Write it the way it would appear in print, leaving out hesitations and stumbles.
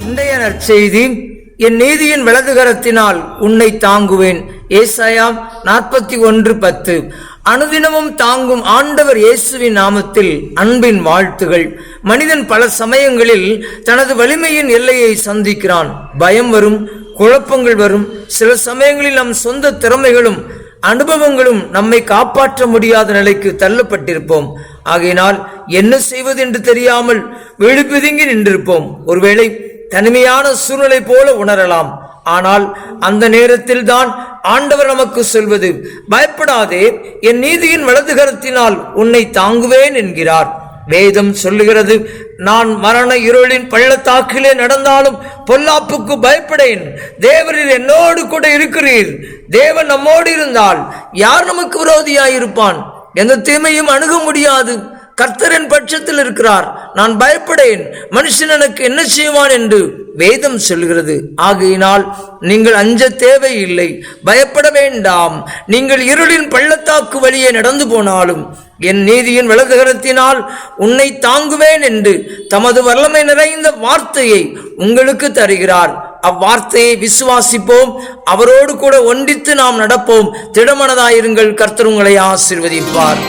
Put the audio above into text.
இன்றைய நற்செய்தி, என் நீதியின் வலதுகரத்தினால் உன்னை தாங்குவேன். ஏசாயா 41:10. அனுதினமும் தாங்கும் ஆண்டவர் இயேசுவின் நாமத்தில் அன்பின் வாழ்த்துகள். மனிதன் பல சமயங்களில் தனது வலிமையின் எல்லையை சந்திக்கிறான். பயம் வரும், குழப்பங்கள் வரும். சில சமயங்களில் நம் சொந்த திறமைகளும் அனுபவங்களும் நம்மை காப்பாற்ற முடியாத நிலைக்கு தள்ளப்பட்டிருப்போம். ஆகையினால் என்ன செய்வது என்று தெரியாமல் விழிப்புதுங்கி நின்றிருப்போம். ஒருவேளை தனிமையான சூழ்நிலை போல உணரலாம். ஆனால் அந்த நேரத்தில் தான் ஆண்டவர் நமக்கு சொல்வது, பயப்படாதே, என் நீதியின் வலதுகரத்தினால் உன்னை தாங்குவேன் என்கிறார். வேதம் சொல்லுகிறது, நான் மரண இருளின் பள்ளத்தாக்கிலே நடந்தாலும் பொல்லாப்புக்கு பயப்படேன், தேவரீர் என்னோடு கூட இருக்கிறீர். தேவன் நம்மோடு இருந்தால் யார் நமக்கு விரோதியாயிருப்பான்? எந்த தீமையும் அணுக முடியாது. கர்த்தரின் பட்சத்தில் இருக்கிறார், நான் பயப்படேன், மனுஷன் எனக்கு என்ன செய்வான் என்று வேதம் சொல்கிறது. ஆகையினால் நீங்கள் அஞ்ச தேவையில்லை, பயப்பட வேண்டாம். நீங்கள் இருளின் பள்ளத்தாக்கு வழியே நடந்து போனாலும் என் நீதியின் வலதுகரத்தினால் உன்னை தாங்குவேன் என்று தமது வல்லமை நிறைந்த வார்த்தையை உங்களுக்கு தருகிறார். அவ்வார்த்தையை விசுவாசிப்போம், அவரோடு கூட ஒன்றித்து நாம் நடப்போம். திடமனதாயிருங்கள், கர்த்தர் உங்களை ஆசீர்வதிப்பார்.